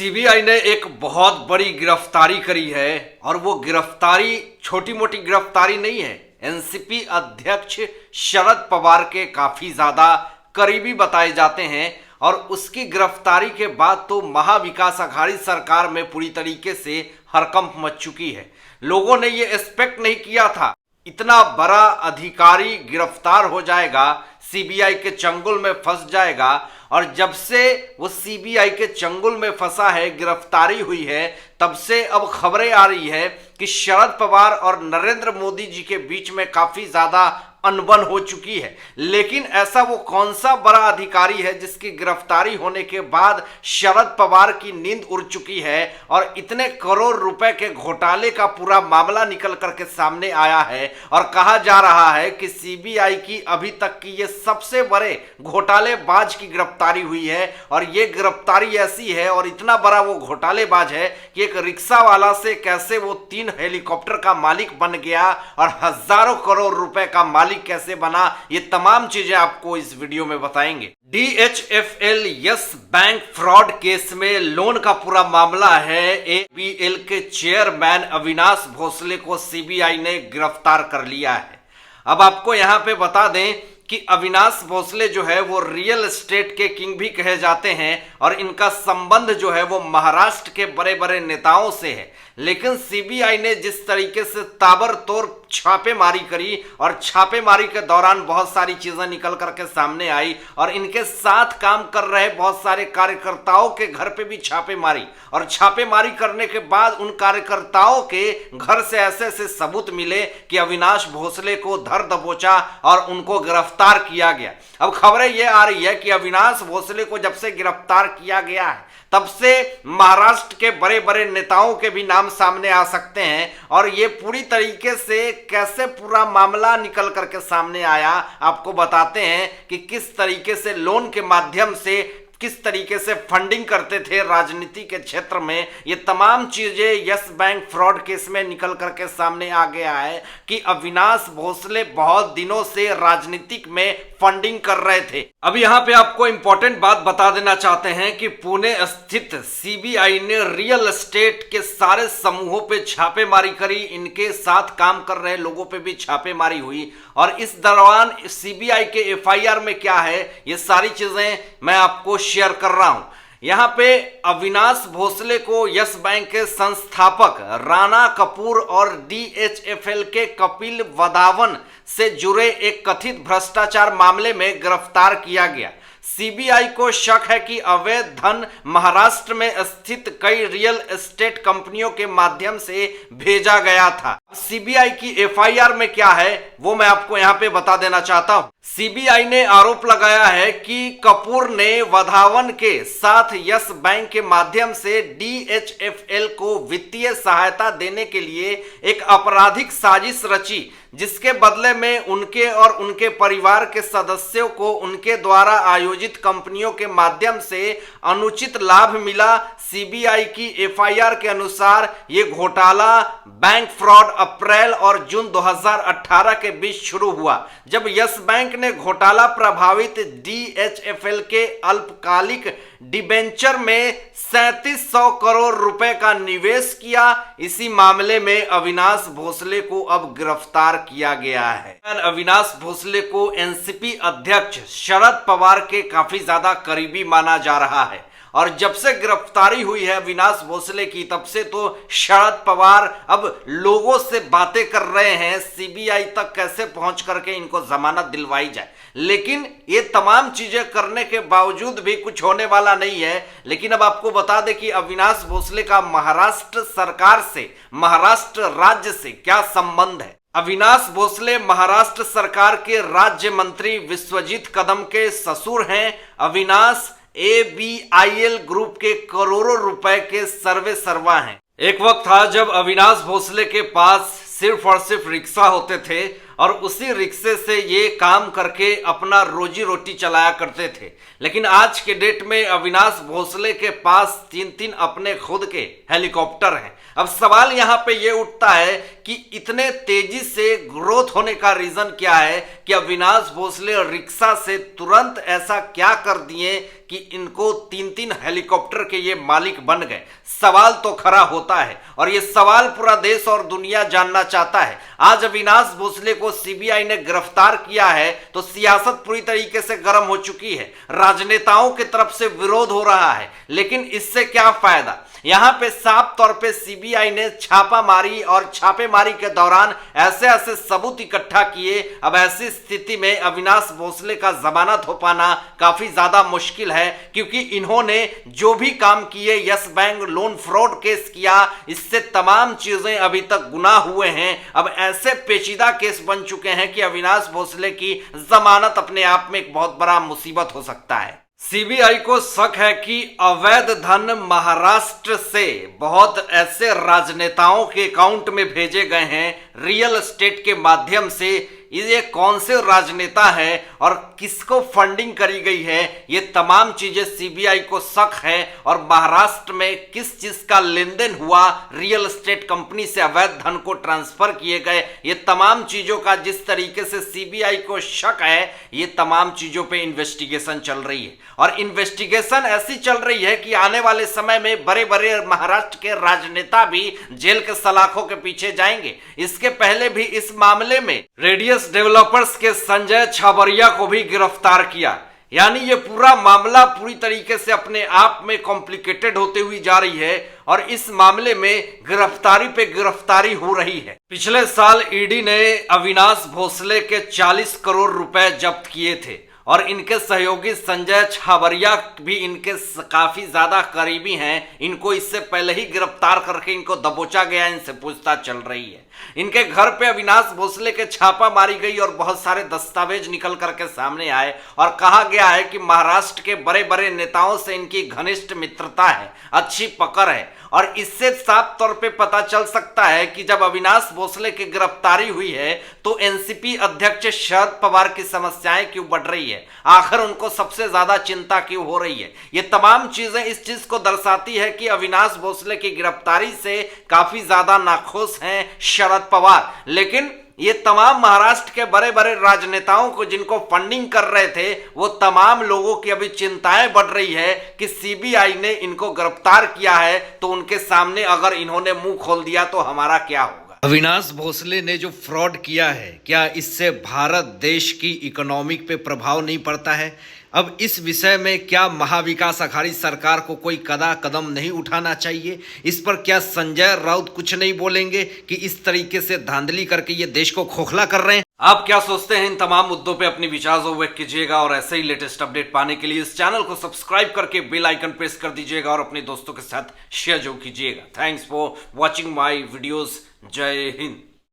CBI ने एक बहुत बड़ी गिरफ्तारी करी है और वो गिरफ्तारी छोटी मोटी गिरफ्तारी नहीं है। एनसीपी अध्यक्ष शरद पवार के काफी ज्यादा करीबी बताए जाते हैं और उसकी गिरफ्तारी के बाद तो महाविकास अघाड़ी सरकार में पूरी तरीके से हड़कंप मच चुकी है। लोगों ने ये एक्सपेक्ट नहीं किया था इतना बड़ा अधिकारी गिरफ्तार हो जाएगा, सीबीआई के चंगुल में फंस जाएगा। और जब से वो सीबीआई के चंगुल में फंसा है, गिरफ्तारी हुई है, तब से अब खबरें आ रही है कि शरद पवार और नरेंद्र मोदी जी के बीच में काफी ज्यादा अनबन हो चुकी है। लेकिन ऐसा वो कौन सा बड़ा अधिकारी है जिसकी गिरफ्तारी होने के बाद शरद पवार की नींद उड़ चुकी है और इतने करोड़ रुपए के घोटाले का पूरा मामला निकल करके सामने आया है। और कहा जा रहा है कि सीबीआई की अभी तक की ये सबसे बड़े घोटालेबाज की गिरफ्तारी हुई है। और ये गिरफ्तारी ऐसी है और इतना बड़ा वो घोटालेबाज है कि एक रिक्शा वाला से कैसे वो 3 हेलीकॉप्टर का मालिक बन गया और हजारों करोड़ रुपए का मालिक कैसे बना, ये तमाम चीजें आपको इस वीडियो में बताएंगे। DHFL yes bank fraud case में लोन का पूरा मामला है। ABL के चेयरमैन अविनाश भोसले को सीबीआई ने गिरफ्तार कर लिया है। अब आपको यहां पे बता दें कि अविनाश भोसले जो है वो रियल एस्टेट के किंग भी कहे जाते हैं और इनका संबंध जो है वो महाराष्ट्र के बड़े बड़े नेताओं से है। लेकिन सीबीआई ने जिस तरीके से ताबड़तोड़ छापेमारी करी और छापेमारी के दौरान बहुत सारी चीजें निकल करके सामने आई और इनके साथ काम कर रहे बहुत सारे कार्यकर्ताओं के घर पे भी छापेमारी, और छापेमारी करने के बाद उन कार्यकर्ताओं के घर से ऐसे ऐसे सबूत मिले कि अविनाश भोसले को धर दबोचा और उनको गिरफ्तार किया गया। अब खबरें यह आ रही है कि अविनाश भोसले को जब से गिरफ्तार किया गया है तब से महाराष्ट्र के बड़े बड़े नेताओं के भी नाम सामने आ सकते हैं। और ये पूरी तरीके से कैसे पूरा मामला निकल करके सामने आया, आपको बताते हैं कि किस तरीके से लोन के माध्यम से किस तरीके से फंडिंग करते थे राजनीति के क्षेत्र में। ये तमाम चीजें यस बैंक फ्रॉड केस में निकल करके सामने आ गया है कि अविनाश भोसले बहुत दिनों से राजनीतिक में फंडिंग कर रहे थे। अब यहां पे आपको इंपॉर्टेंट बात बता देना चाहते हैं कि पुणे स्थित सीबीआई ने रियल एस्टेट के सारे समूहों पे छापेमारी करी, इनके साथ काम कर रहे लोगों पे भी छापेमारी हुई। और इस दौरान सीबीआई के एफआईआर में क्या है, ये सारी चीजें मैं आपको शेयर कर रहा हूं। यहां पे अविनाश भोसले को यस बैंक के संस्थापक राणा कपूर और DHFL के कपिल वधावन से जुड़े एक कथित भ्रष्टाचार मामले में गिरफ्तार किया गया। सीबीआई को शक है कि अवैध धन महाराष्ट्र में स्थित कई रियल एस्टेट कंपनियों के माध्यम से भेजा गया था। सीबीआई की एफआईआर में क्या है वो मैं आपको यहां पे बता देना चाहता हूं। सीबीआई ने आरोप लगाया है कि कपूर ने वधावन के साथ यस बैंक के माध्यम से DHFL को वित्तीय सहायता देने के लिए एक आपराधिक साजिश रची, जिसके बदले में उनके और उनके परिवार के सदस्यों को उनके द्वारा आयोजित कंपनियों के माध्यम से अनुचित लाभ मिला। सीबीआई की एफआईआर के अनुसार ये घोटाला बैंक फ्रॉड अप्रैल और जून 2018 के बीच शुरू हुआ, जब यस बैंक ने घोटाला प्रभावित DHFL के अल्पकालिक डिबेंचर में 3700 करोड़ रुपए का निवेश किया। इसी मामले में अविनाश भोसले को अब गिरफ्तार किया गया है। अविनाश भोसले को एनसीपी अध्यक्ष शरद पवार के काफी ज्यादा करीबी माना जा रहा है और जब से गिरफ्तारी हुई है अविनाश भोसले की, तब से तो शरद पवार अब लोगों से बातें कर रहे हैं सीबीआई तक कैसे पहुंच करके इनको जमानत दिलवाई जाए। लेकिन ये तमाम चीजें करने के बावजूद भी कुछ होने वाला नहीं है। लेकिन अब आपको बता दें कि अविनाश भोसले का महाराष्ट्र सरकार से, महाराष्ट्र राज्य से क्या संबंध है। अविनाश भोसले महाराष्ट्र सरकार के राज्य मंत्री विश्वजीत कदम के ससुर हैं। अविनाश ABIL ग्रुप के करोड़ों रुपए के सर्वे सर्वा हैं। एक वक्त था जब अविनाश भोसले के पास सिर्फ और सिर्फ रिक्शा होते थे और उसी रिक्शे से ये काम करके अपना रोजी रोटी चलाया करते थे। लेकिन आज के डेट में अविनाश भोसले के पास 3-3 अपने खुद के हेलीकॉप्टर हैं। अब सवाल यहाँ पे ये उठता है कि इतने तेजी से ग्रोथ होने का रीजन क्या है कि अविनाश भोसले रिक्शा से तुरंत ऐसा क्या कर दिए कि इनको 3-3 हेलीकॉप्टर के ये मालिक बन गए। सवाल तो खड़ा होता है और ये सवाल पूरा देश और दुनिया जानना चाहता है। आज अविनाश भोसले को सीबीआई ने गिरफ्तार किया है तो सियासत पूरी तरीके से गर्म हो चुकी है, राजनेताओं की तरफ से विरोध हो रहा है। लेकिन इससे क्या फायदा? यहां पे साफ तौर पे सीबीआई ने छापामारी और छापेमारी के दौरान ऐसे ऐसे सबूत इकट्ठा किए। अब ऐसी स्थिति में अविनाश भोसले का जमानत हो पाना काफी ज्यादा मुश्किल है, क्योंकि इन्होंने जो भी काम किए, yes bank loan fraud case किया, इससे तमाम चीजें अभी तक गुनाह हुए हैं। अब ऐसे पेचीदा केस बन चुके हैं कि अविनाश भोसले की जमानत अपने आप में एक बहुत बड़ा मुसीबत हो सकता है। सीबीआई को शक है कि अवैध धन महाराष्ट्र से बहुत ऐसे राजनेताओं के अकाउंट में भेजे गए हैं रियल एस्टेट के माध्यम से। ये कौन से राजनेता है और किसको फंडिंग करी गई है, ये तमाम चीजें सीबीआई को शक है। और महाराष्ट्र में किस चीज का लेन देन हुआ, रियल एस्टेट कंपनी से अवैध धन को ट्रांसफर किए गए, ये तमाम चीजों का जिस तरीके से सीबीआई को शक है, ये तमाम चीजों पे इन्वेस्टिगेशन चल रही है। और इन्वेस्टिगेशन ऐसी चल रही है कि आने वाले समय में बड़े बड़े महाराष्ट्र के राजनेता भी जेल के सलाखों के पीछे जाएंगे। इसके पहले भी इस मामले में रेडियस डेवलपर्स के संजय छाबरिया को भी गिरफ्तार किया। यानी ये पूरा मामला पूरी तरीके से अपने आप में कॉम्प्लिकेटेड होते हुई जा रही है और इस मामले में गिरफ्तारी पे गिरफ्तारी हो रही है। पिछले साल ईडी ने अविनाश भोसले के 40 करोड़ रुपए जब्त किए थे और इनके सहयोगी संजय छाबरिया भी इनके काफी ज्यादा करीबी हैं। इनको इससे पहले ही गिरफ्तार करके इनको दबोचा गया, इनसे पूछताछ चल रही है। इनके घर पे अविनाश भोसले के छापा मारी गई और बहुत सारे दस्तावेज निकल करके सामने आए और कहा गया है कि महाराष्ट्र के बड़े बड़े नेताओं से इनकी घनिष्ठ मित्रता है, अच्छी पकड़ है। और इससे साफ तौर पे पता चल सकता है कि जब अविनाश भोसले की गिरफ्तारी हुई है तो एनसीपी अध्यक्ष शरद पवार की समस्याएं क्यों बढ़ रही है, आखिर उनको सबसे ज्यादा चिंता क्यों हो रही है। ये तमाम चीजें इस चीज को दर्शाती है कि अविनाश भोसले की गिरफ्तारी से काफी ज्यादा नाखुश हैं शरद पवार। लेकिन ये तमाम महाराष्ट्र के बड़े बड़े राजनेताओं को जिनको फंडिंग कर रहे थे, वो तमाम लोगों की अभी चिंताएं बढ़ रही है कि सीबीआई ने इनको गिरफ्तार किया है तो उनके सामने अगर इन्होंने मुंह खोल दिया तो हमारा क्या होगा। अविनाश भोसले ने जो फ्रॉड किया है, क्या इससे भारत देश की इकोनॉमिक पे प्रभाव नहीं पड़ता है? अब इस विषय में क्या महाविकास अघाड़ी सरकार को कोई कदम नहीं उठाना चाहिए? इस पर क्या संजय राउत कुछ नहीं बोलेंगे कि इस तरीके से धांधली करके ये देश को खोखला कर रहे हैं? आप क्या सोचते हैं इन तमाम मुद्दों पे अपने विचार व्यक्त कीजिएगा और ऐसे ही लेटेस्ट अपडेट पाने के लिए इस चैनल को सब्सक्राइब करके बेल आइकन प्रेस कर दीजिएगा और अपने दोस्तों के साथ शेयर जरूर कीजिएगा। Thanks for watching my videos. जय हिंद।